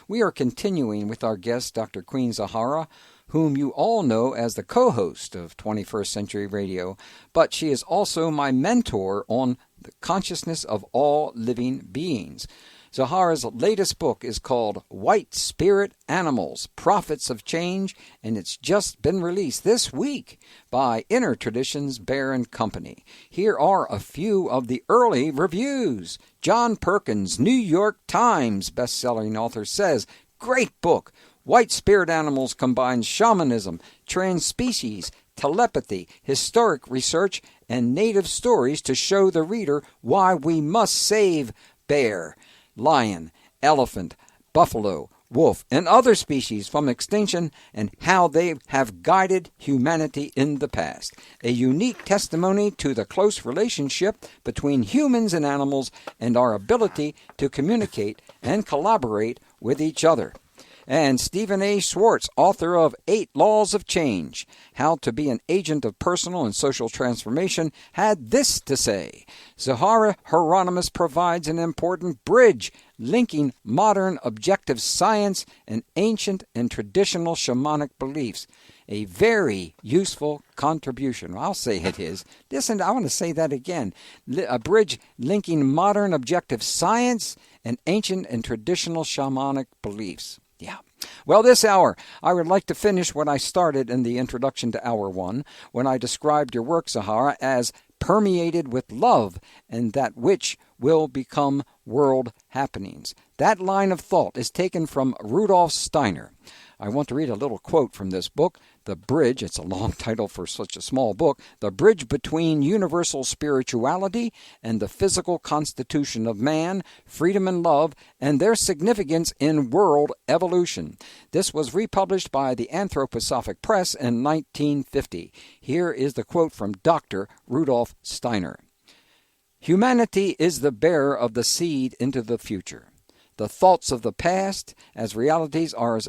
We are continuing with our guest, Dr. Queen Zohara, whom you all know as the co-host of 21st Century Radio, but she is also my mentor on the consciousness of all living beings. Zohara's latest book is called White Spirit Animals, Prophets of Change, and it's just been released this week by Inner Traditions Bear and Company. Here are a few of the early reviews. John Perkins, New York Times best-selling author, says, "Great book. White Spirit Animals combines shamanism, transspecies, telepathy, historic research, and native stories to show the reader why we must save bear, lion, elephant, buffalo, wolf, and other species from extinction, and how they have guided humanity in the past. A unique testimony to the close relationship between humans and animals and our ability to communicate and collaborate with each other." And Stephen A. Schwartz, author of 8 Laws of Change, How to Be an Agent of Personal and Social Transformation, had this to say: Zohara Hieronimus provides an important bridge linking modern objective science and ancient and traditional shamanic beliefs. A very useful contribution. I'll say it is. Listen, I want to say that again. A bridge linking modern objective science and ancient and traditional shamanic beliefs. Yeah. Well, this hour, I would like to finish what I started in the introduction to Hour 1, when I described your work, Zohara, as permeated with love, and that which will become world happenings. That line of thought is taken from Rudolf Steiner. I want to read a little quote from this book, The Bridge, it's a long title for such a small book, The Bridge Between Universal Spirituality and the Physical Constitution of Man, Freedom and Love, and Their Significance in World Evolution. This was republished by the Anthroposophic Press in 1950. Here is the quote from Dr. Rudolf Steiner. "Humanity is the bearer of the seed into the future. The thoughts of the past as realities are,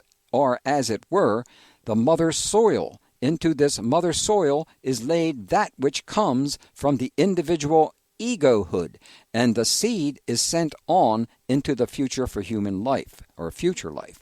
as it were, the mother soil. Into this mother soil is laid that which comes from the individual egohood, and the seed is sent on into the future for human life, or future life.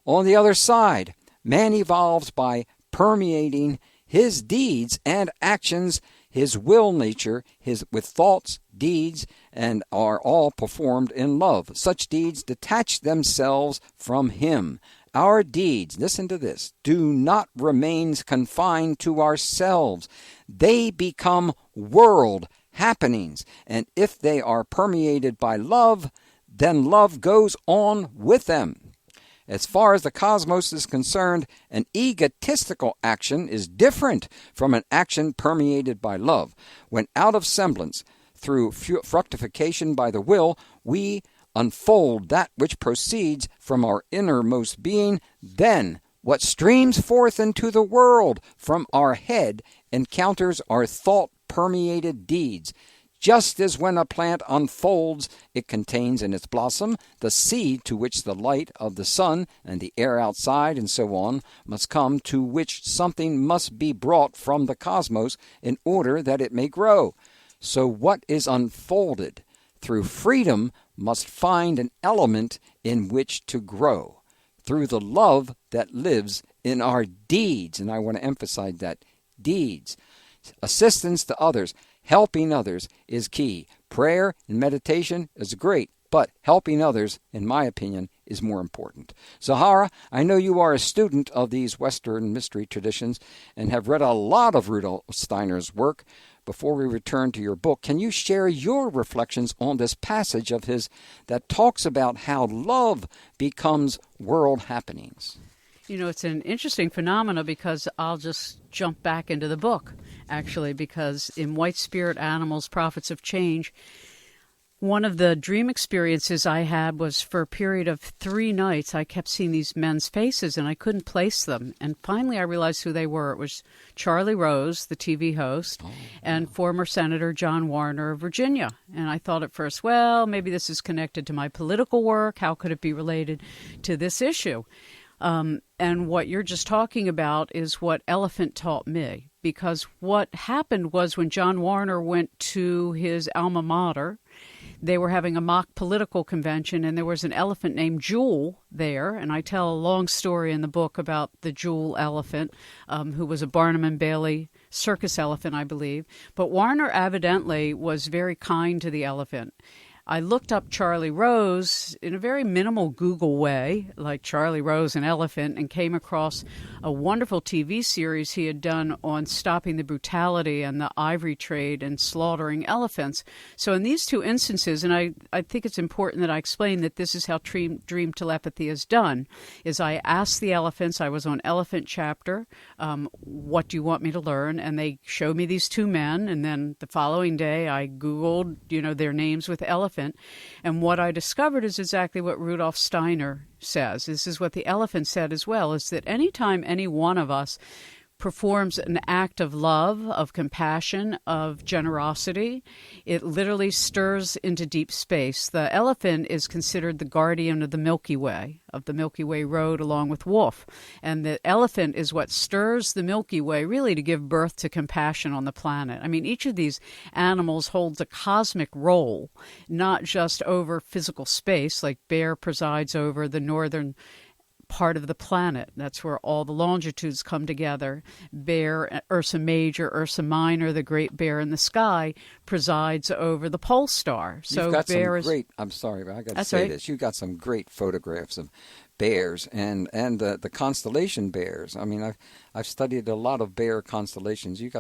On the other side, man evolves by permeating his deeds and actions, his will nature, with thoughts, deeds, and are all performed in love. Such deeds detach themselves from him. Our deeds," listen to this, "do not remain confined to ourselves. They become world happenings, and if they are permeated by love, then love goes on with them. As far as the cosmos is concerned, an egotistical action is different from an action permeated by love. When out of semblance, through fructification by the will, we unfold that which proceeds from our innermost being, then what streams forth into the world from our head encounters our thought-permeated deeds. Just as when a plant unfolds, it contains in its blossom the seed to which the light of the sun and the air outside and so on must come, to which something must be brought from the cosmos in order that it may grow. So what is unfolded through freedom must find an element in which to grow, through the love that lives in our deeds." And I want to emphasize that, deeds. Assistance to others, helping others is key. Prayer and meditation is great, but helping others, in my opinion, is more important. Zohara, I know you are a student of these Western mystery traditions and have read a lot of Rudolf Steiner's work. Before we return to your book, can you share your reflections on this passage of his that talks about how love becomes world happenings? You know, it's an interesting phenomena, because I'll just jump back into the book, actually, because in White Spirit Animals, Prophets of Change, one of the dream experiences I had was for a period of 3 nights. I kept seeing these men's faces, and I couldn't place them. And finally, I realized who they were. It was Charlie Rose, the TV host, and former Senator John Warner of Virginia. And I thought at first, well, maybe this is connected to my political work. How could it be related to this issue? And what you're just talking about is what Elephant taught me. Because what happened was, when John Warner went to his alma mater, they were having a mock political convention, and there was an elephant named Jewel there. And I tell a long story in the book about the Jewel elephant, who was a Barnum and Bailey circus elephant, I believe. But Warner evidently was very kind to the elephant. I looked up Charlie Rose in a very minimal Google way, like Charlie Rose, an elephant, and came across a wonderful TV series he had done on stopping the brutality and the ivory trade and slaughtering elephants. So in these two instances, and I think it's important that I explain that this is how dream telepathy is done, is I asked the elephants, I was on Elephant Chapter, what do you want me to learn? And they showed me these two men, and then the following day I Googled, their names with elephant. And what I discovered is exactly what Rudolf Steiner says. This is what the elephant said as well, is that anytime any one of us performs an act of love, of compassion, of generosity, it literally stirs into deep space. The elephant is considered the guardian of the Milky Way Road, along with wolf. And the elephant is what stirs the Milky Way really to give birth to compassion on the planet. I mean, each of these animals holds a cosmic role, not just over physical space, like bear presides over the northern part of the planet. That's where all the longitudes come together. Bear, Ursa Major, Ursa Minor, the great bear in the sky, presides over the pole star. So you've got bear some great, I'm sorry, but I got to say right. this. You've got some great photographs of bears and the constellation bears. I mean, I've studied a lot of bear constellations. You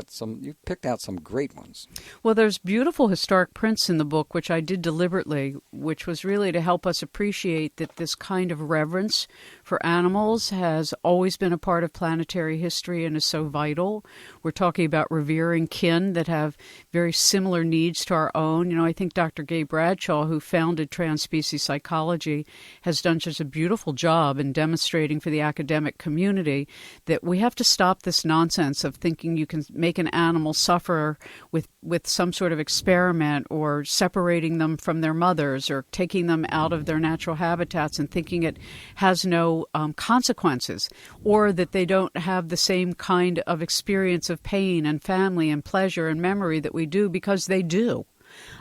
picked out some great ones. Well, there's beautiful historic prints in the book, which I did deliberately, which was really to help us appreciate that this kind of reverence for animals has always been a part of planetary history and is so vital. We're talking about revering kin that have very similar needs to our own. I think Dr. Gay Bradshaw, who founded Transspecies Psychology, has done such a beautiful job in demonstrating for the academic community that we have to stop this nonsense of thinking you can make an animal suffer with some sort of experiment, or separating them from their mothers, or taking them out of their natural habitats and thinking it has no consequences, or that they don't have the same kind of experience of pain and family and pleasure and memory that we do, because they do.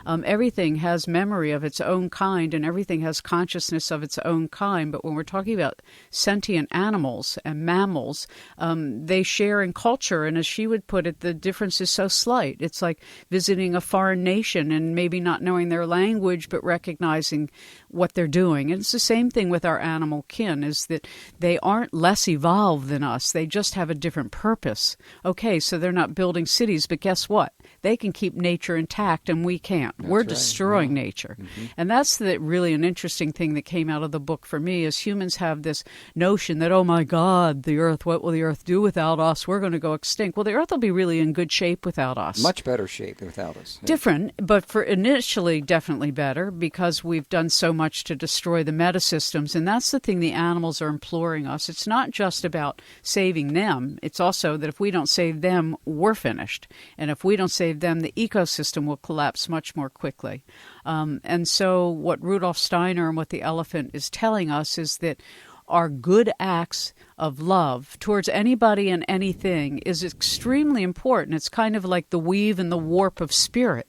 Everything has memory of its own kind, and everything has consciousness of its own kind. But when we're talking about sentient animals and mammals, they share in culture. And as she would put it, the difference is so slight. It's like visiting a foreign nation and maybe not knowing their language, but recognizing what they're doing. And it's the same thing with our animal kin, is that they aren't less evolved than us. They just have a different purpose. Okay, so they're not building cities, but guess what? They can keep nature intact, and we can't. We're right. destroying nature. Mm-hmm. And that's really an interesting thing that came out of the book for me, is humans have this notion that, oh my God, the earth, what will the earth do without us? We're going to go extinct. Well, the earth will be really in good shape without us. Much better shape without us. Different, but for initially definitely better, because we've done so much to destroy the metasystems. And that's the thing the animals are imploring us. It's not just about saving them. It's also that if we don't save them, we're finished. And if we don't save them, the ecosystem will collapse much more quickly. And so what Rudolf Steiner and what the elephant is telling us is that our good acts of love towards anybody and anything is extremely important. It's kind of like the weave and the warp of spirit.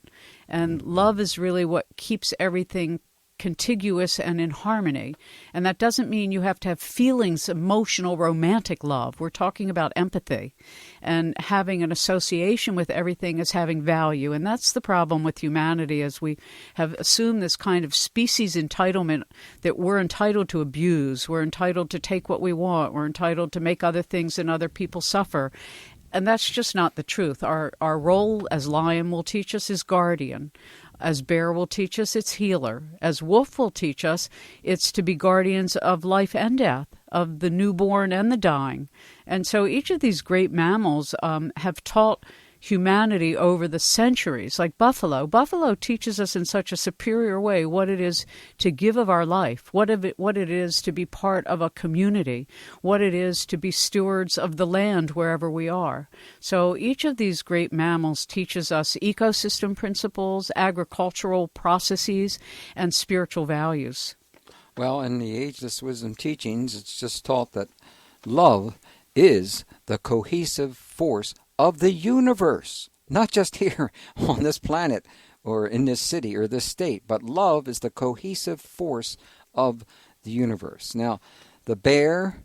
And love is really what keeps everything contiguous and in harmony. And that doesn't mean you have to have feelings, emotional, romantic love. We're talking about empathy and having an association with everything as having value. And that's the problem with humanity, as we have assumed this kind of species entitlement that we're entitled to abuse, we're entitled to take what we want, we're entitled to make other things and other people suffer. And that's just not the truth. Our role, as lion will teach us, is guardian. As bear will teach us, it's healer. As wolf will teach us, it's to be guardians of life and death, of the newborn and the dying. And so each of these great mammals have taught humanity over the centuries, like buffalo. Buffalo teaches us in such a superior way what it is to give of our life, what it is to be part of a community, what it is to be stewards of the land wherever we are. So each of these great mammals teaches us ecosystem principles, agricultural processes, and spiritual values. Well, in the Ageless Wisdom teachings, it's just taught that love is the cohesive force of the universe, not just here on this planet. or in this city or this state, but love is the cohesive force of the universe. Now, the bear,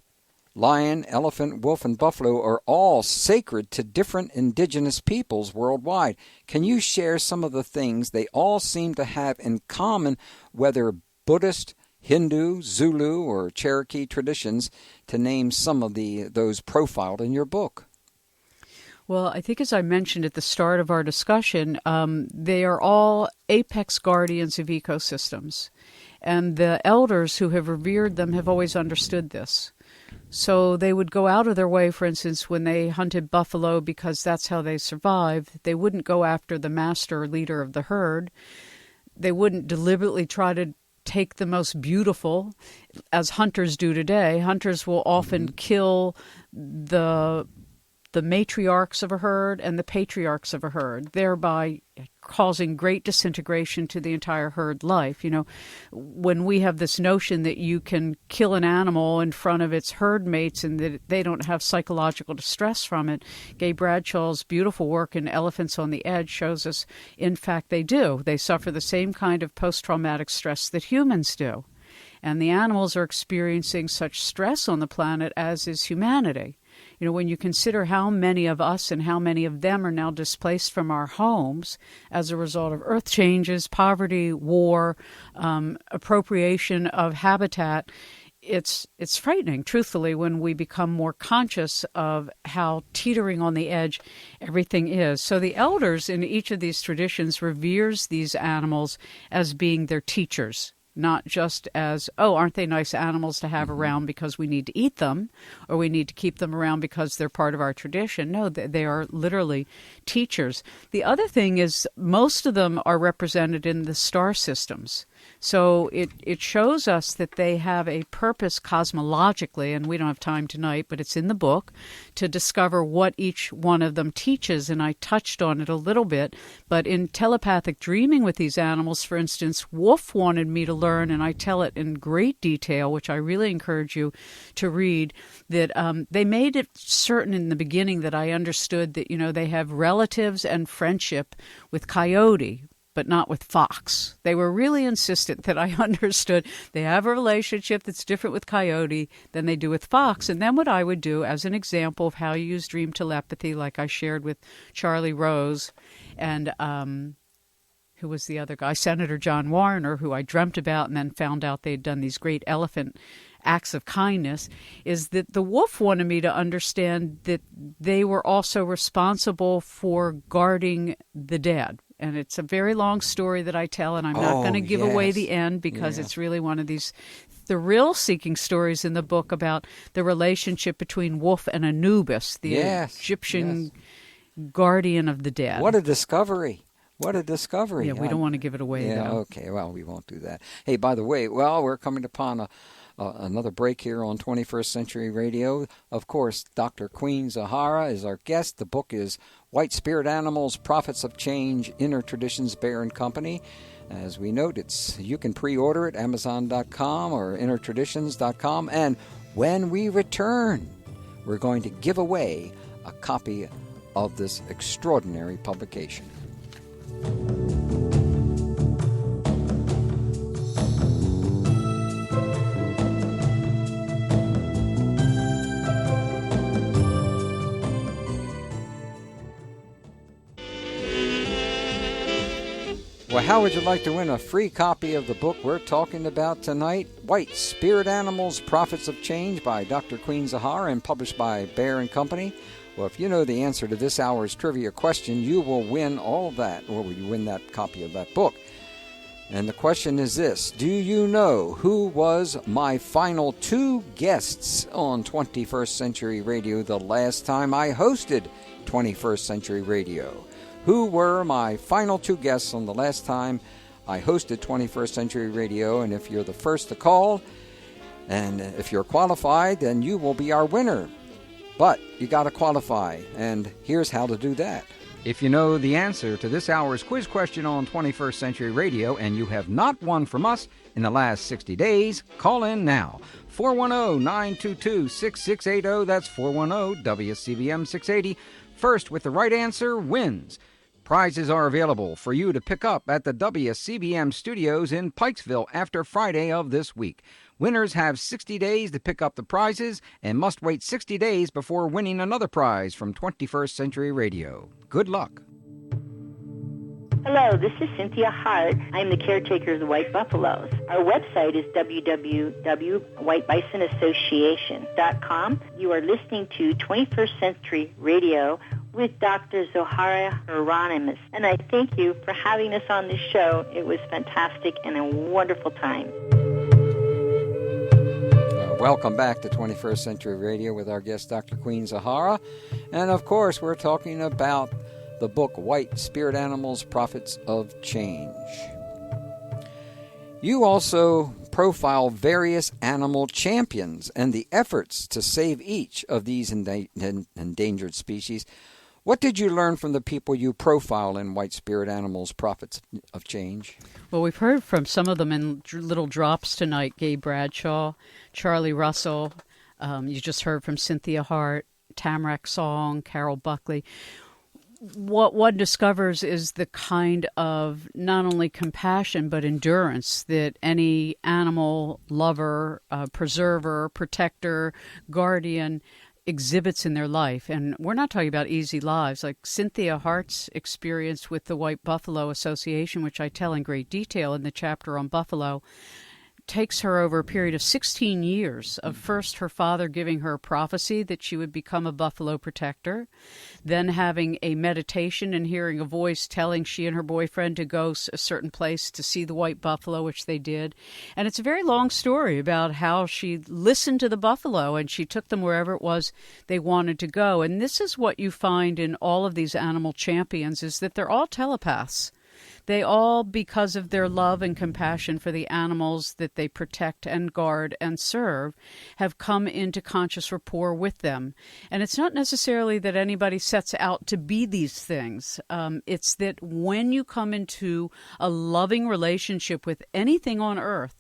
lion, elephant, wolf, and buffalo are all sacred to different indigenous peoples worldwide. Can you share some of the things they all seem to have in common, whether Buddhist, Hindu, Zulu, or Cherokee traditions, to name some of those profiled in your book? Well, I think as I mentioned at the start of our discussion, they are all apex guardians of ecosystems. And the elders who have revered them have always understood this. So they would go out of their way, for instance, when they hunted buffalo because that's how they survived. They wouldn't go after the master or leader of the herd. They wouldn't deliberately try to take the most beautiful, as hunters do today. Hunters will often kill the matriarchs of a herd and the patriarchs of a herd, thereby causing great disintegration to the entire herd life. You know, when we have this notion that you can kill an animal in front of its herd mates and that they don't have psychological distress from it, Gay Bradshaw's beautiful work in Elephants on the Edge shows us, in fact, they do. They suffer the same kind of post-traumatic stress that humans do. And the animals are experiencing such stress on the planet as is humanity. You know, when you consider how many of us and how many of them are now displaced from our homes as a result of earth changes, poverty, war, appropriation of habitat, it's frightening, truthfully, when we become more conscious of how teetering on the edge everything is. So the elders in each of these traditions reveres these animals as being their teachers. Not just as, oh, aren't they nice animals to have around because we need to eat them or we need to keep them around because they're part of our tradition. No, they are literally teachers. The other thing is most of them are represented in the star systems. So it shows us that they have a purpose cosmologically, and we don't have time tonight, but it's in the book, to discover what each one of them teaches, and I touched on it a little bit. But in telepathic dreaming with these animals, for instance, Wolf wanted me to learn, and I tell it in great detail, which I really encourage you to read, that they made it certain in the beginning that I understood that, you know, they have relatives and friendship with Coyote, but not with fox. They were really insistent that I understood they have a relationship that's different with Coyote than they do with fox. And then what I would do, as an example of how you use dream telepathy, like I shared with Charlie Rose and who was the other guy, Senator John Warner, who I dreamt about and then found out they'd done these great elephant acts of kindness, is that the wolf wanted me to understand that they were also responsible for guarding the dead. And it's a very long story that I tell, and I'm not going to give away the end because it's really one of these thrill-seeking stories in the book about the relationship between Wolf and Anubis, the Egyptian guardian of the dead. What a discovery. What a discovery. Yeah, we don't want to give it away, though. Okay, well, we won't do that. Hey, by the way, we're coming upon another break here on 21st Century Radio. Of course, Dr. Queen Zohara is our guest. The book is White Spirit Animals, Prophets of Change, Inner Traditions, Bear and Company. As we note, you can pre-order it, Amazon.com or InnerTraditions.com. And when we return, we're going to give away a copy of this extraordinary publication. Well, how would you like to win a free copy of the book we're talking about tonight? White Spirit Animals, Prophets of Change by Dr. Queen Zohara and published by Bear and Company. Well, if you know the answer to this hour's trivia question, you will win all that, or will you win that copy of that book? And the question is this: do you know who was my final two guests on 21st Century Radio the last time I hosted 21st Century Radio? Who were my final two guests on the last time I hosted 21st Century Radio? And if you're the first to call, and if you're qualified, then you will be our winner. But you got to qualify, and here's how to do that. If you know the answer to this hour's quiz question on 21st Century Radio and you have not won from us in the last 60 days, call in now. 410-922-6680. That's 410-WCBM 680. First with the right answer wins Prizes are available for you to pick up at the WCBM studios in Pikesville after Friday of this week. Winners have 60 days to pick up the prizes and must wait 60 days before winning another prize from 21st Century Radio. Good luck. Hello, this is Cynthia Hart. I'm the caretaker of the White Buffaloes. Our website is www.whitebisonassociation.com. You are listening to 21st Century Radio with Dr. Zohara Hieronimus. And I thank you for having us on this show. It was fantastic and a wonderful time. Welcome back to 21st Century Radio with our guest, Dr. Queen Zohara. And of course, we're talking about the book White Spirit Animals, Prophets of Change. You also profile various animal champions and the efforts to save each of these endangered species. What did you learn from the people you profile in White Spirit Animals, Prophets of Change? Well, we've heard from some of them in little drops tonight. Gabe Bradshaw, Charlie Russell. You just heard from Cynthia Hart, Tamarack Song, Carol Buckley. What one discovers is the kind of not only compassion but endurance that any animal lover, preserver, protector, guardian exhibits in their life. And we're not talking about easy lives. Like Cynthia Hart's experience with the White Buffalo Association, which I tell in great detail in the chapter on buffalo, takes her over a period of 16 years of first her father giving her a prophecy that she would become a buffalo protector, then having a meditation and hearing a voice telling she and her boyfriend to go a certain place to see the white buffalo, which they did. And it's a very long story about how she listened to the buffalo and she took them wherever it was they wanted to go. And this is what you find in all of these animal champions, is that they're all telepaths. They all, because of their love and compassion for the animals that they protect and guard and serve, have come into conscious rapport with them. And it's not necessarily that anybody sets out to be these things. It's that when you come into a loving relationship with anything on earth,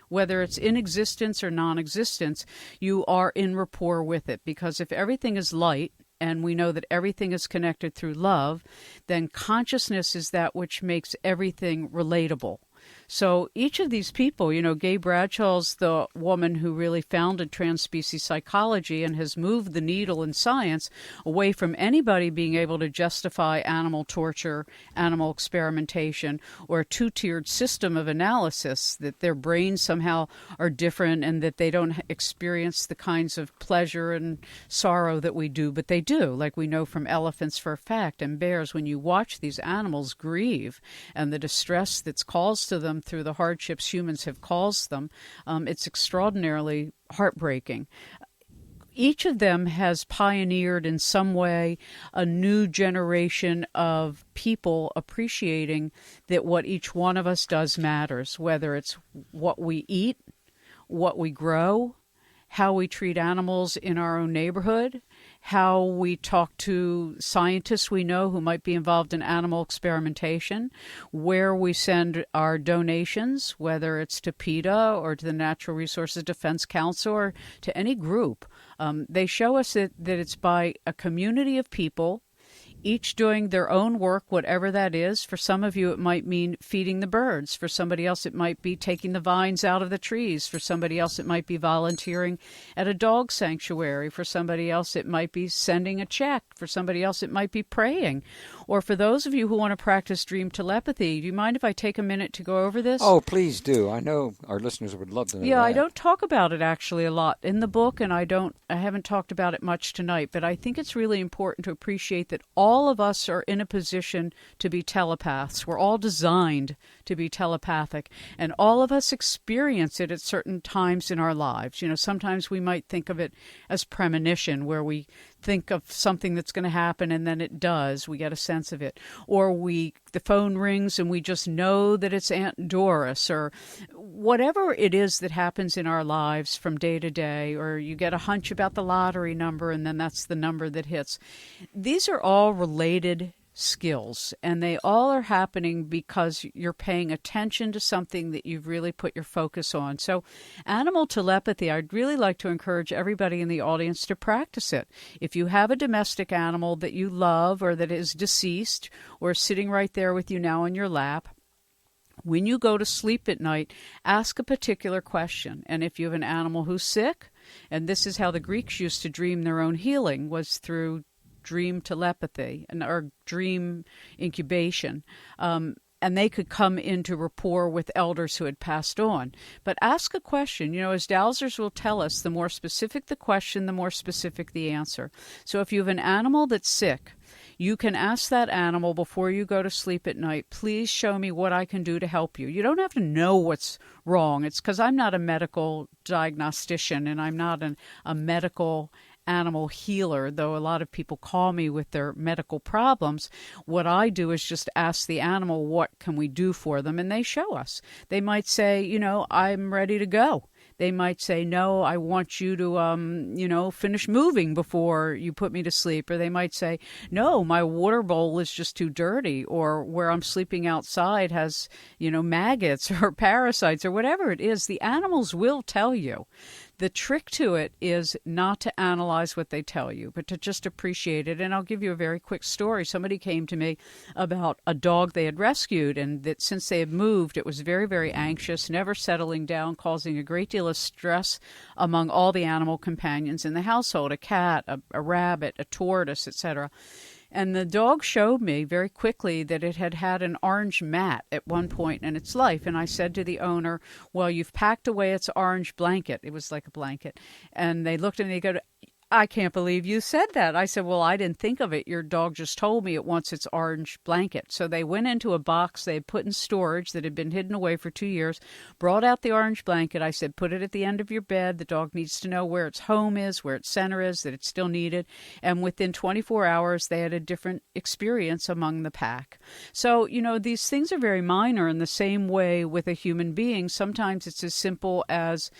whether it's in existence or non-existence, you are in rapport with it. Because if everything is light, and we know that everything is connected through love, then consciousness is that which makes everything relatable. So each of these people, Gay Bradshaw's the woman who really founded transspecies psychology and has moved the needle in science away from anybody being able to justify animal torture, animal experimentation, or a two-tiered system of analysis, that their brains somehow are different and that they don't experience the kinds of pleasure and sorrow that we do, but they do, like we know from elephants for a fact, and bears. When you watch these animals grieve and the distress that's caused to them through the hardships humans have caused them, it's extraordinarily heartbreaking. Each of them has pioneered in some way a new generation of people appreciating that what each one of us does matters, whether it's what we eat, what we grow, how we treat animals in our own neighborhood, how we talk to scientists we know who might be involved in animal experimentation, where we send our donations, whether it's to PETA or to the Natural Resources Defense Council or to any group. They show us that it's by a community of people, each doing their own work, whatever that is. For some of you, it might mean feeding the birds. For somebody else, it might be taking the vines out of the trees. For somebody else, it might be volunteering at a dog sanctuary. For somebody else, it might be sending a check. For somebody else, it might be praying. Or for those of you who want to practice dream telepathy, do you mind if I take a minute to go over this? Oh, please do. I know our listeners would love to know that. I don't talk about it actually a lot in the book, and I haven't talked about it much tonight, but I think it's really important to appreciate that all of us are in a position to be telepaths. We're all designed to be telepathic, and all of us experience it at certain times in our lives. Sometimes we might think of it as premonition, where we think of something that's going to happen and then it does. We get a sense of it. Or the phone rings and we just know that it's Aunt Doris, or whatever it is that happens in our lives from day to day. Or you get a hunch about the lottery number and then that's the number that hits. These are all related skills, and they all are happening because you're paying attention to something that you've really put your focus on. So animal telepathy, I'd really like to encourage everybody in the audience to practice it. If you have a domestic animal that you love or that is deceased or sitting right there with you now in your lap, when you go to sleep at night, ask a particular question. And if you have an animal who's sick, and this is how the Greeks used to dream their own healing, was through dream telepathy or dream incubation. And they could come into rapport with elders who had passed on. But ask a question. As dowsers will tell us, the more specific the question, the more specific the answer. So if you have an animal that's sick, you can ask that animal before you go to sleep at night, please show me what I can do to help you. You don't have to know what's wrong. It's because I'm not a medical diagnostician and I'm not a medical animal healer, though a lot of people call me with their medical problems. What I do is just ask the animal, what can we do for them? And they show us. They might say, I'm ready to go. They might say, no, I want you to, finish moving before you put me to sleep. Or they might say, no, my water bowl is just too dirty. Or where I'm sleeping outside has, maggots or parasites or whatever it is. The animals will tell you. The trick to it is not to analyze what they tell you, but to just appreciate it. And I'll give you a very quick story. Somebody came to me about a dog they had rescued, and that since they had moved, it was very, very anxious, never settling down, causing a great deal of stress among all the animal companions in the household, a cat, a rabbit, a tortoise, etc. And the dog showed me very quickly that it had had an orange mat at one point in its life. And I said to the owner, well, you've packed away its orange blanket. It was like a blanket. And they looked at me and they go, I can't believe you said that. I said, well, I didn't think of it. Your dog just told me it wants its orange blanket. So they went into a box they had put in storage that had been hidden away for 2 years, brought out the orange blanket. I said, put it at the end of your bed. The dog needs to know where its home is, where its center is, that it's still needed. And within 24 hours, they had a different experience among the pack. So, these things are very minor in the same way with a human being. Sometimes it's as simple as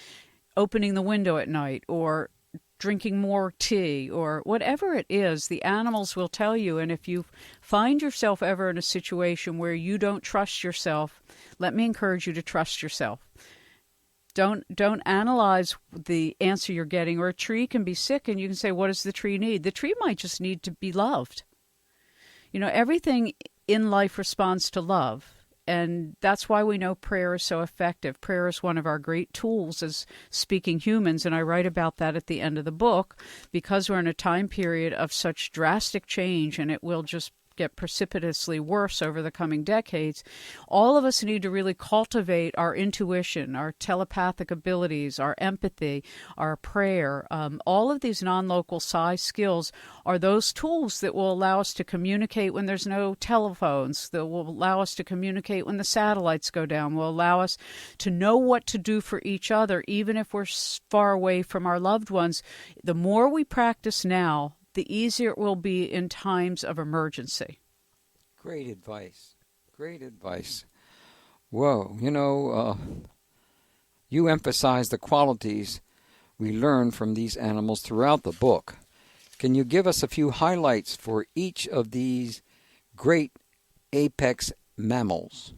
opening the window at night or drinking more tea or whatever it is. The animals will tell you. And if you find yourself ever in a situation where you don't trust yourself, let me encourage you to trust yourself. Don't analyze the answer you're getting. Or a tree can be sick and you can say, what does the tree need? The tree might just need to be loved. Everything in life responds to love. And that's why we know prayer is so effective. Prayer is one of our great tools as speaking humans, and I write about that at the end of the book, because we're in a time period of such drastic change, and it will just get precipitously worse over the coming decades. All of us need to really cultivate our intuition, our telepathic abilities, our empathy, our prayer. All of these non-local psi skills are those tools that will allow us to communicate when there's no telephones, that will allow us to communicate when the satellites go down, will allow us to know what to do for each other, even if we're far away from our loved ones. The more we practice now, the easier it will be in times of emergency. Great advice. Great advice. Whoa, you emphasize the qualities we learn from these animals throughout the book. Can you give us a few highlights for each of these great apex mammals?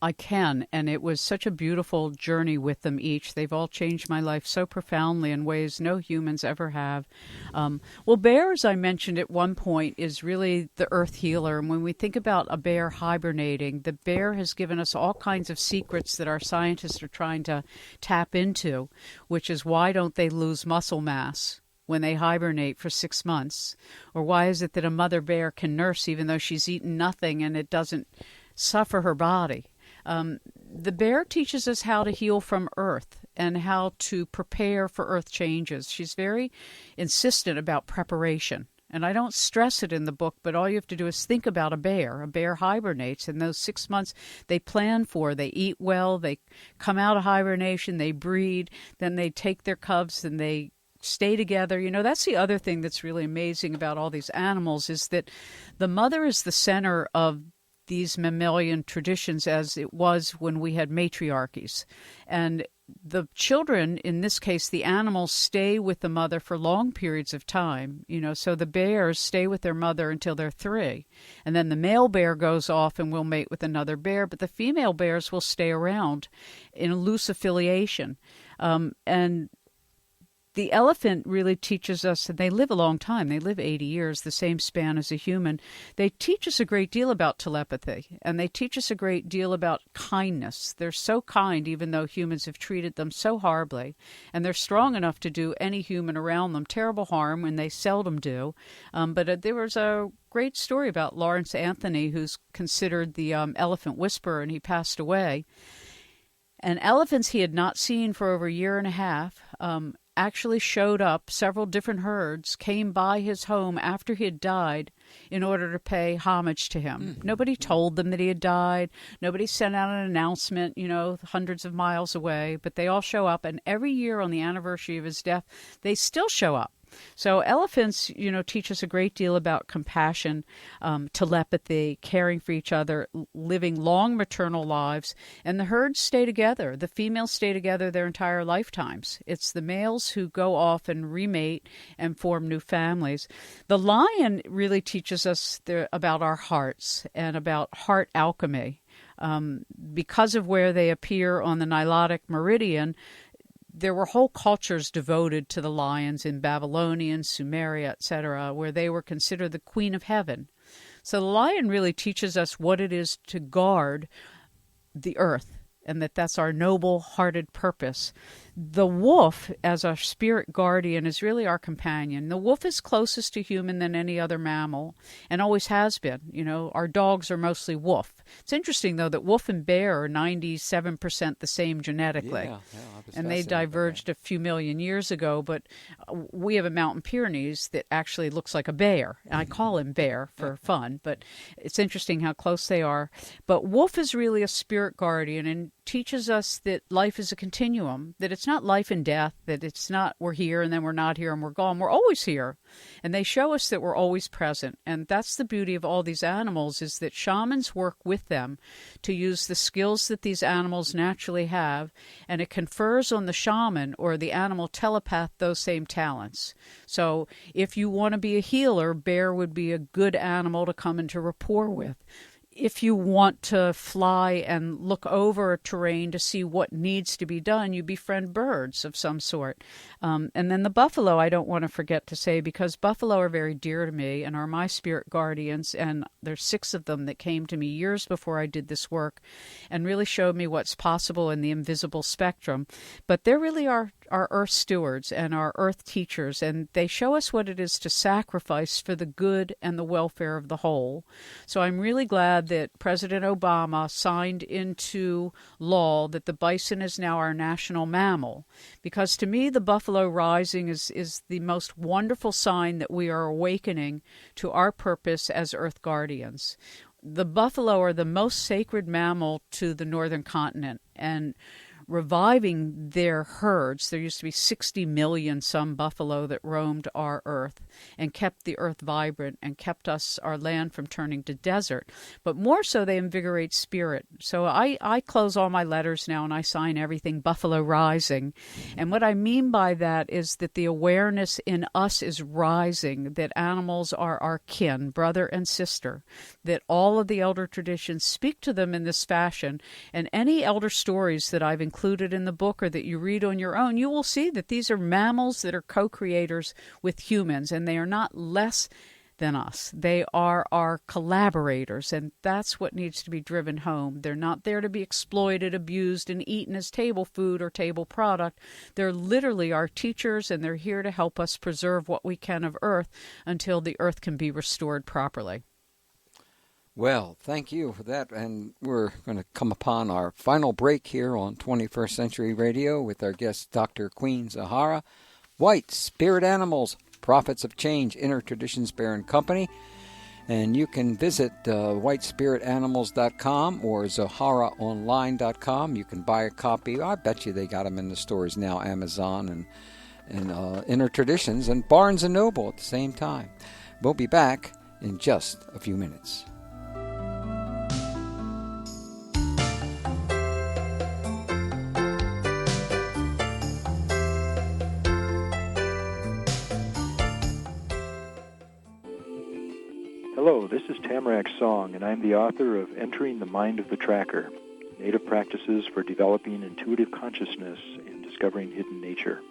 I can, and it was such a beautiful journey with them each. They've all changed my life so profoundly in ways no humans ever have. Well, bear, as I mentioned at one point, is really the earth healer. And when we think about a bear hibernating, the bear has given us all kinds of secrets that our scientists are trying to tap into, which is why don't they lose muscle mass when they hibernate for 6 months? Or why is it that a mother bear can nurse even though she's eaten nothing and it doesn't suffer her body? The bear teaches us how to heal from earth and how to prepare for earth changes. She's very insistent about preparation. And I don't stress it in the book, but all you have to do is think about a bear. A bear hibernates, and those 6 months they plan for. They eat well, they come out of hibernation, they breed, then they take their cubs and they stay together. That's the other thing that's really amazing about all these animals, is that the mother is the center of these mammalian traditions, as it was when we had matriarchies. And the children, in this case, the animals, stay with the mother for long periods of time. So the bears stay with their mother until they're 3. And then the male bear goes off and will mate with another bear, but the female bears will stay around in a loose affiliation. And the elephant really teaches us, and they live a long time. They live 80 years, the same span as a human. They teach us a great deal about telepathy, and they teach us a great deal about kindness. They're so kind, even though humans have treated them so horribly, and they're strong enough to do any human around them terrible harm, and they seldom do. But there was a great story about Lawrence Anthony, who's considered the elephant whisperer, and he passed away. And elephants he had not seen for over a year and a half actually showed up. Several different herds came by his home after he had died in order to pay homage to him. Nobody told them that he had died. Nobody sent out an announcement, hundreds of miles away. But they all show up, and every year on the anniversary of his death, they still show up. So elephants, teach us a great deal about compassion, telepathy, caring for each other, living long maternal lives, and the herds stay together. The females stay together their entire lifetimes. It's the males who go off and remate and form new families. The lion really teaches us about our hearts and about heart alchemy. Because of where they appear on the Nilotic meridian, there were whole cultures devoted to the lions in Babylonian, Sumeria, etc., where they were considered the queen of heaven. So the lion really teaches us what it is to guard the earth, and that's our noble-hearted purpose. The wolf, as our spirit guardian, is really our companion. The wolf is closest to human than any other mammal, and always has been. Our dogs are mostly wolf. It's interesting, though, that wolf and bear are 97% the same genetically. Yeah, and they diverged a few million years ago, but we have a mountain Pyrenees that actually looks like a bear. I call him Bear for fun, but it's interesting how close they are. But wolf is really a spirit guardian and teaches us that life is a continuum, that it's not life and death, that it's not we're here and then we're not here and we're gone. We're always here. And they show us that we're always present. And that's the beauty of all these animals, is that shamans work with them to use the skills that these animals naturally have, and it confers on the shaman or the animal telepath those same talents. So if you want to be a healer, bear would be a good animal to come into rapport with. If you want to fly and look over a terrain to see what needs to be done, you befriend birds of some sort. And then the buffalo, I don't want to forget to say, because buffalo are very dear to me and are my spirit guardians. And there's 6 of them that came to me years before I did this work and really showed me what's possible in the invisible spectrum. But they're really our earth stewards and our earth teachers, and they show us what it is to sacrifice for the good and the welfare of the whole. So I'm really glad that President Obama signed into law that the bison is now our national mammal, because to me the buffalo rising is the most wonderful sign that we are awakening to our purpose as earth guardians. The buffalo are the most sacred mammal to the northern continent, and reviving their herds. There used to be 60 million some buffalo that roamed our earth and kept the earth vibrant and kept our land from turning to desert. But more so, they invigorate spirit. So I close all my letters now and I sign everything Buffalo Rising. And what I mean by that is that the awareness in us is rising, that animals are our kin, brother and sister, that all of the elder traditions speak to them in this fashion. And any elder stories that I've included in the book or that you read on your own, you will see that these are mammals that are co-creators with humans, and they are not less than us. They are our collaborators, and that's what needs to be driven home. They're not there to be exploited, abused, and eaten as table food or table product. They're literally our teachers, and they're here to help us preserve what we can of Earth until the Earth can be restored properly. Well, thank you for that, and we're going to come upon our final break here on 21st Century Radio with our guest, Dr. Queen Zohara. White Spirit Animals, Prophets of Change, Inner Traditions Bear and Company. And you can visit whitespiritanimals.com or zoharaonline.com. You can buy a copy. I bet you they got them in the stores now, Amazon and Inner Traditions and Barnes & Noble at the same time. We'll be back in just a few minutes. Hello, this is Tamarack Song, and I'm the author of Entering the Mind of the Tracker, Native Practices for Developing Intuitive Consciousness and Discovering Hidden Nature.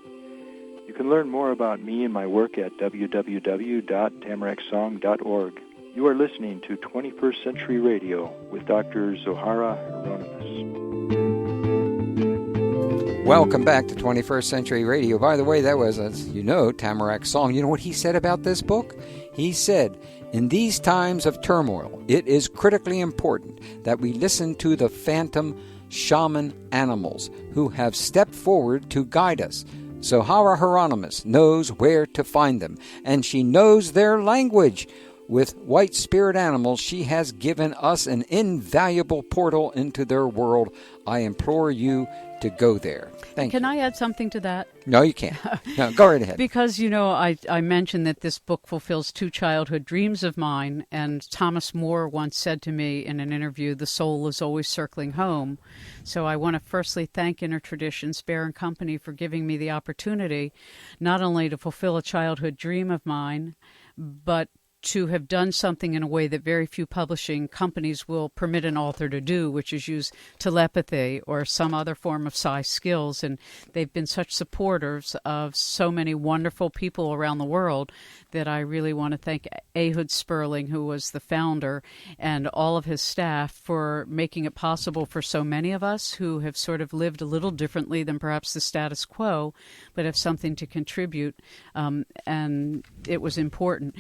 You can learn more about me and my work at www.tamaracksong.org. You are listening to 21st Century Radio with Dr. Zohara Hieronimus. Welcome back to 21st Century Radio. By the way, that was, as you know, Tamarack Song. You know what he said about this book? He said, in these times of turmoil, it is critically important that we listen to the phantom shaman animals who have stepped forward to guide us. Zohara Hieronimus knows where to find them, and she knows their language. With white spirit animals, she has given us an invaluable portal into their world. I implore you to go there. Thank you. Can I add something to that? No, you can't. No, go right ahead. Because, you know, I mentioned that this book fulfills two childhood dreams of mine, and Thomas More once said to me in an interview, the soul is always circling home. So I want to firstly thank Inner Traditions, Bear and Company, for giving me the opportunity not only to fulfill a childhood dream of mine, but to have done something in a way that very few publishing companies will permit an author to do, which is use telepathy or some other form of psi skills. And they've been such supporters of so many wonderful people around the world that I really want to thank Ehud Sperling, who was the founder, and all of his staff for making it possible for so many of us who have sort of lived a little differently than perhaps the status quo, but have something to contribute. And it was important.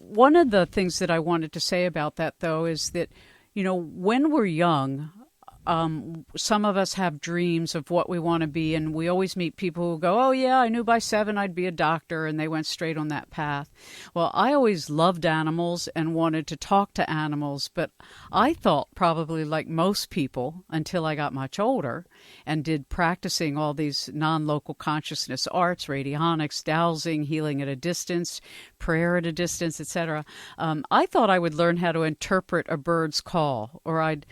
One of the things that I wanted to say about that, though, is that, you know, when we're young, some of us have dreams of what we want to be, and we always meet people who go, oh, yeah, I knew by 7 I'd be a doctor, and they went straight on that path. Well, I always loved animals and wanted to talk to animals, but I thought probably like most people until I got much older and did practicing all these non-local consciousness arts, radionics, dowsing, healing at a distance, prayer at a distance, etc. I thought I would learn how to interpret a bird's call, or I'd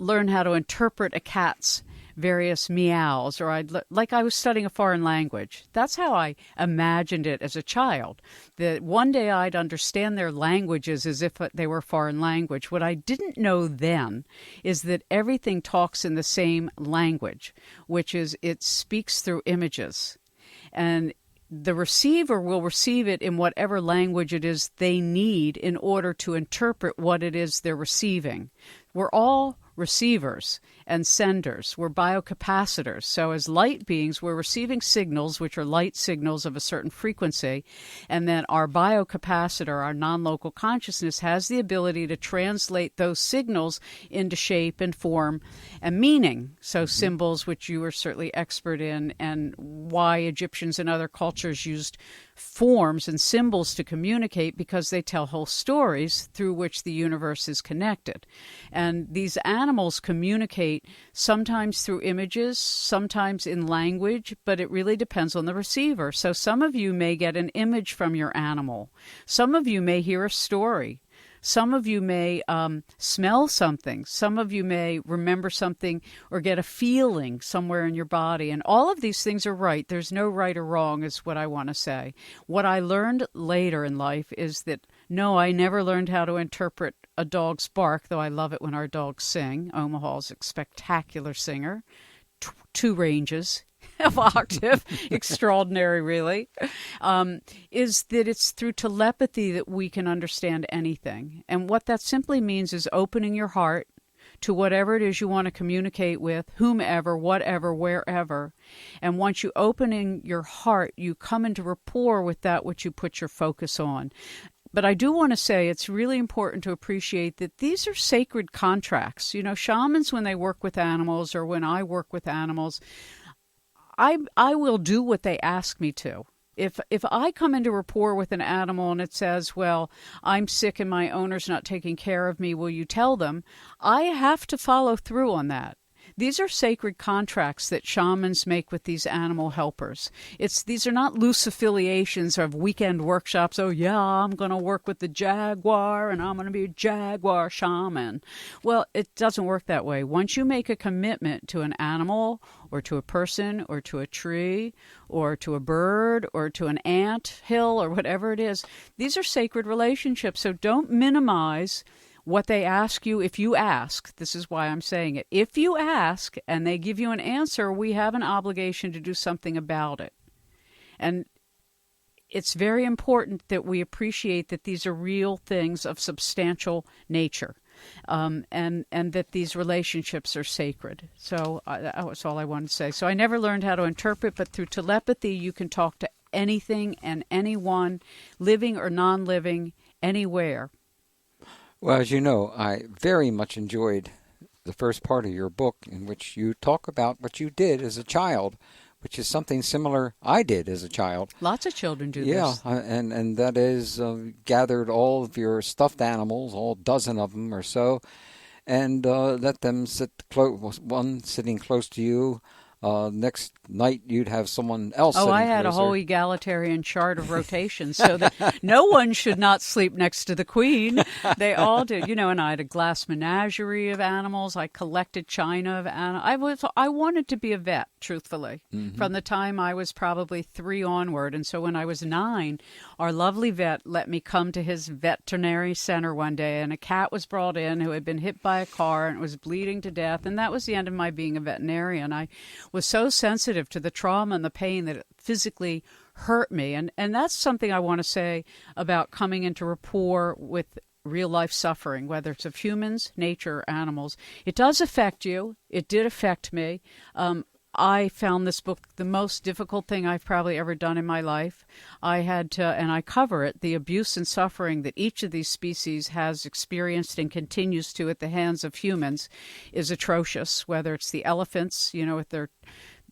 learn how to interpret a cat's various meows, or like I was studying a foreign language. That's how I imagined it as a child, that one day I'd understand their languages as if they were foreign language. What I didn't know then is that everything talks in the same language, which is it speaks through images. And the receiver will receive it in whatever language it is they need in order to interpret what it is they're receiving. We're all receivers and senders. We're biocapacitors. So as light beings, we're receiving signals, which are light signals of a certain frequency, and then our biocapacitor, our non-local consciousness, has the ability to translate those signals into shape and form and meaning. So symbols, which you are certainly expert in, and why Egyptians and other cultures used forms and symbols to communicate, because they tell whole stories through which the universe is connected. And these animals communicate sometimes through images, sometimes in language, but it really depends on the receiver. So some of you may get an image from your animal. Some of you may hear a story. Some of you may smell something. Some of you may remember something or get a feeling somewhere in your body. And all of these things are right. There's no right or wrong is what I want to say. What I learned later in life is that, no, I never learned how to interpret a dog's bark, though I love it when our dogs sing. Omaha's a spectacular singer. 2 ranges of octave, extraordinary really, is that it's through telepathy that we can understand anything. And what that simply means is opening your heart to whatever it is you want to communicate with, whomever, whatever, wherever. And once you open your heart, you come into rapport with that which you put your focus on. But I do want to say it's really important to appreciate that these are sacred contracts. You know, shamans, when they work with animals, or when I work with animals, I will do what they ask me to. If I come into rapport with an animal and it says, well, I'm sick and my owner's not taking care of me, will you tell them? I have to follow through on that. These are sacred contracts that shamans make with these animal helpers. These are not loose affiliations of weekend workshops. Oh, yeah, I'm going to work with the jaguar and I'm going to be a jaguar shaman. Well, it doesn't work that way. Once you make a commitment to an animal or to a person or to a tree or to a bird or to an ant hill or whatever it is, these are sacred relationships. So don't minimize what they ask you. If you ask, this is why I'm saying it, if you ask and they give you an answer, we have an obligation to do something about it. And it's very important that we appreciate that these are real things of substantial nature, and that these relationships are sacred. So that was all I wanted to say. So I never learned how to interpret, but through telepathy you can talk to anything and anyone, living or non-living, anywhere. Well, as you know, I very much enjoyed the first part of your book in which you talk about what you did as a child, which is something similar I did as a child. Lots of children do this. Yeah, and that is gathered all of your stuffed animals, all dozen of them or so, and let them sit one sitting close to you. Next night you'd have someone else. Oh, I had closer. A whole egalitarian chart of rotation so that no one should not sleep next to the queen. They all did, and I had a glass menagerie of animals. I collected china of animals. I wanted to be a vet, truthfully, from the time I was probably 3 onward. And so when I was 9, our lovely vet let me come to his veterinary center one day, and a cat was brought in who had been hit by a car and was bleeding to death. And that was the end of my being a veterinarian. I was so sensitive to the trauma and the pain that it physically hurt me. And that's something I want to say about coming into rapport with real-life suffering, whether it's of humans, nature, or animals. It does affect you. It did affect me. I found this book the most difficult thing I've probably ever done in my life. I had to, and I cover it, the abuse and suffering that each of these species has experienced and continues to at the hands of humans is atrocious, whether it's the elephants, with their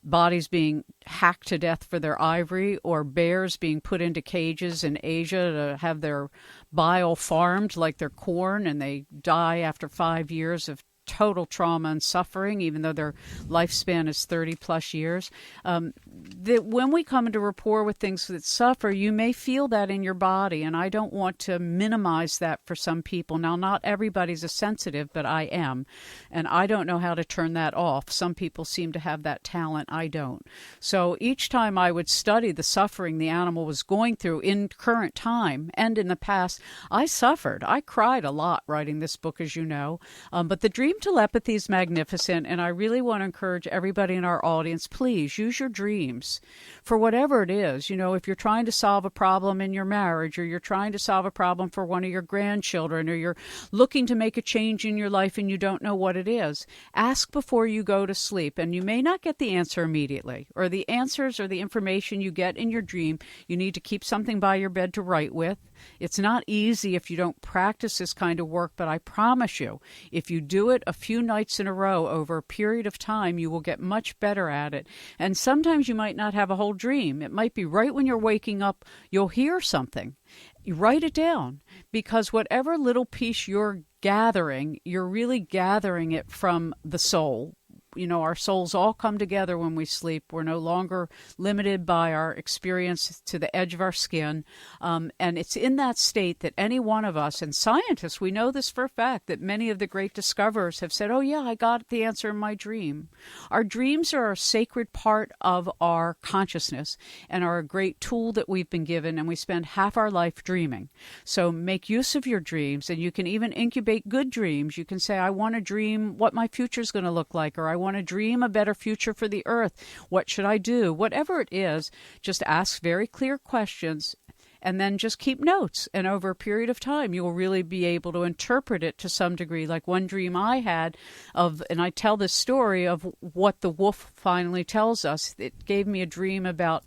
bodies being hacked to death for their ivory, or bears being put into cages in Asia to have their bile farmed like their corn, and they die after 5 years of total trauma and suffering, even though their lifespan is 30 plus years. That when we come into rapport with things that suffer, you may feel that in your body, and I don't want to minimize that for some people. Now, not everybody's a sensitive, but I am, and I don't know how to turn that off. Some people seem to have that talent. I don't. So each time I would study the suffering the animal was going through in current time and in the past, I suffered. I cried a lot writing this book, as you know, but the dream telepathy is magnificent, and I really want to encourage everybody in our audience, please use your dreams for whatever it is. If you're trying to solve a problem in your marriage, or you're trying to solve a problem for one of your grandchildren, or you're looking to make a change in your life and you don't know what it is, ask before you go to sleep. And you may not get the answer immediately, or the answers or the information you get in your dream, you need to keep something by your bed to write with. It's not easy if you don't practice this kind of work, but I promise you, if you do it a few nights in a row over a period of time, you will get much better at it. And sometimes you might not have a whole dream. It might be right when you're waking up, you'll hear something. You write it down, because whatever little piece you're gathering, you're really gathering it from the soul. Our souls all come together when we sleep. We're no longer limited by our experience to the edge of our skin. And it's in that state that any one of us, and scientists, we know this for a fact, that many of the great discoverers have said, oh yeah, I got the answer in my dream. Our dreams are a sacred part of our consciousness and are a great tool that we've been given, and we spend half our life dreaming. So make use of your dreams, and you can even incubate good dreams. You can say, I want to dream what my future is going to look like, or I want to dream a better future for the earth. What should I do? Whatever it is, just ask very clear questions and then just keep notes. And over a period of time, you will really be able to interpret it to some degree. Like one dream I had and I tell this story of what the wolf finally tells us. It gave me a dream about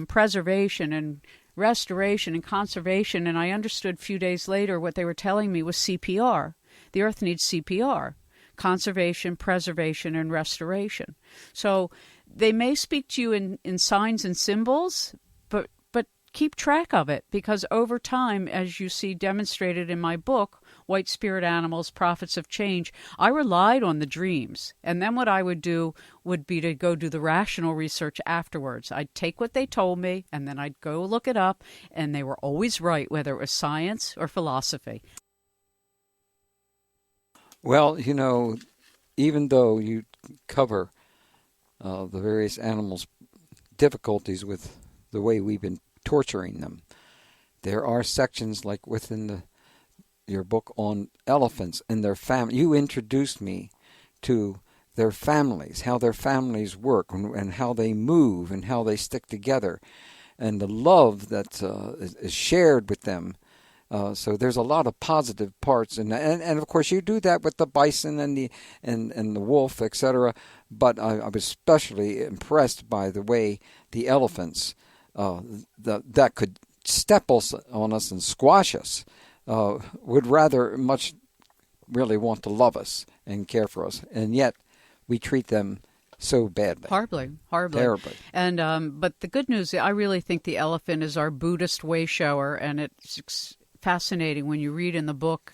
preservation and restoration and conservation. And I understood a few days later what they were telling me was CPR. The earth needs CPR. Conservation, preservation, and restoration. So they may speak to you in signs and symbols, but keep track of it, because over time, as you see demonstrated in my book, White Spirit Animals, Prophets of Change, I relied on the dreams. And then what I would do would be to go do the rational research afterwards. I'd take what they told me, and then I'd go look it up, and they were always right, whether it was science or philosophy. Well, even though you cover the various animals' difficulties with the way we've been torturing them, there are sections like within your book on elephants and their family. You introduced me to their families, how their families work, and how they move, and how they stick together, and the love that is shared with them. So there's a lot of positive parts, and of course you do that with the bison and the wolf, etc. But I was especially impressed by the way the elephants that could step on us and squash us would rather much really want to love us and care for us, and yet we treat them so badly. Horribly. Terribly. And but the good news, I really think the elephant is our Buddhist way shower, and it's fascinating when you read in the book,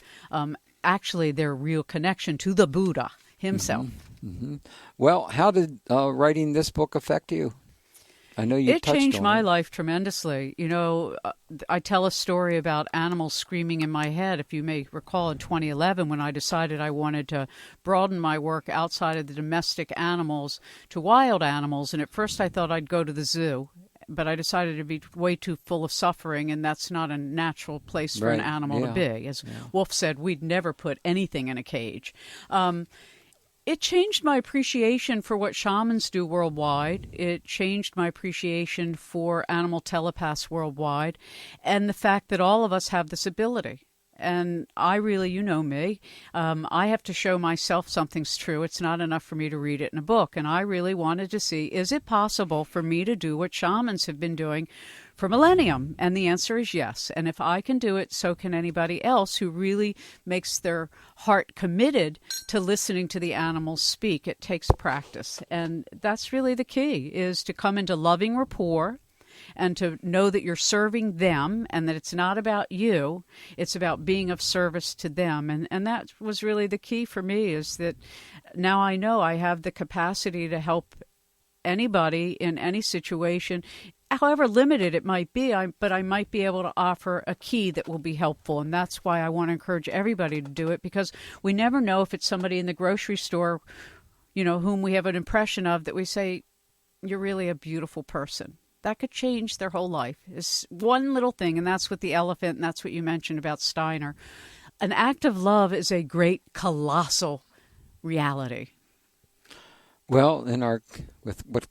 actually their real connection to the Buddha himself. Mm-hmm. Well, how did writing this book affect you? I know you touched on it. It changed my life tremendously. I tell a story about animals screaming in my head. If you may recall, in 2011, when I decided I wanted to broaden my work outside of the domestic animals to wild animals, and at first I thought I'd go to the zoo, but I decided it'd be way too full of suffering, and that's not a natural place for an animal to be. As Wolf said, we'd never put anything in a cage. It changed my appreciation for what shamans do worldwide. It changed my appreciation for animal telepaths worldwide, and the fact that all of us have this ability. And I really, you know me, I have to show myself something's true. It's not enough for me to read it in a book. And I really wanted to see, is it possible for me to do what shamans have been doing for millennium? And the answer is yes. And if I can do it, so can anybody else who really makes their heart committed to listening to the animals speak. It takes practice. And that's really the key, is to come into loving rapport and to know that you're serving them, and that it's not about you, it's about being of service to them. And that was really the key for me, is that now I know I have the capacity to help anybody in any situation, however limited it might be, but I might be able to offer a key that will be helpful. And that's why I want to encourage everybody to do it, because we never know if it's somebody in the grocery store, whom we have an impression of, that we say, you're really a beautiful person. That could change their whole life. It's one little thing, and that's with the elephant, and that's what you mentioned about Steiner. An act of love is a great, colossal reality. Well, with what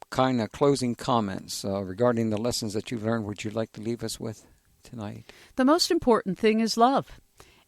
kind of closing comments regarding the lessons that you've learned would you like to leave us with tonight? The most important thing is love.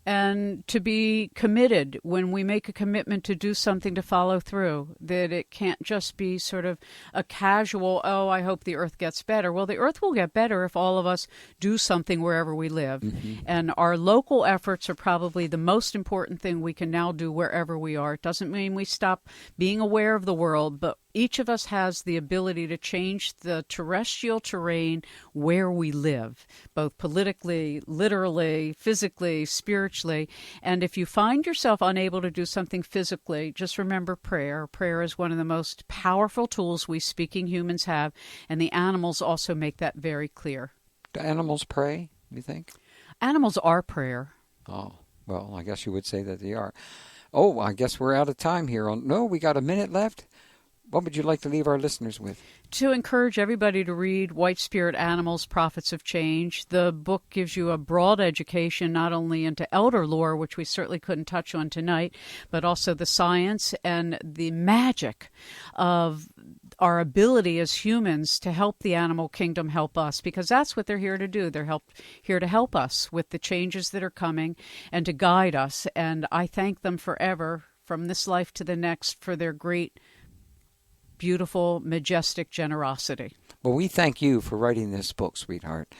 And to be committed, when we make a commitment to do something, to follow through, that it can't just be sort of a casual, I hope the earth gets better. Well, the earth will get better if all of us do something wherever we live. Mm-hmm. And our local efforts are probably the most important thing we can now do wherever we are. It doesn't mean we stop being aware of the world, but each of us has the ability to change the terrestrial terrain where we live, both politically, literally, physically, spiritually. And if you find yourself unable to do something physically, just remember prayer. Prayer is one of the most powerful tools we speaking humans have, and the animals also make that very clear. Do animals pray, you think? Animals are prayer. Oh, well, I guess you would say that they are. Oh, I guess we're out of time here. No, we got a minute left. What would you like to leave our listeners with? To encourage everybody to read White Spirit Animals, Prophets of Change. The book gives you a broad education, not only into elder lore, which we certainly couldn't touch on tonight, but also the science and the magic of our ability as humans to help the animal kingdom help us, because that's what they're here to do. They're here to help us with the changes that are coming and to guide us. And I thank them forever, from this life to the next, for their great, beautiful, majestic generosity. Well, we thank you for writing this book, sweetheart.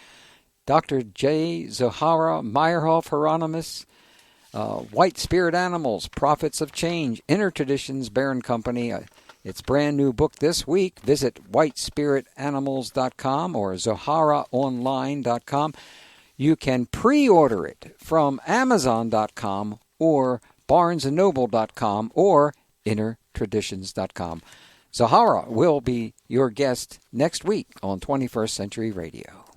Dr. J. Zohara Hieronimus, White Spirit Animals, Prophets of Change, Inner Traditions, Barron Company. Its brand new book this week. Visit whitespiritanimals.com or zoharaonline.com. You can pre-order it from amazon.com or barnesandnoble.com or innertraditions.com. Zohara will be your guest next week on 21st Century Radio.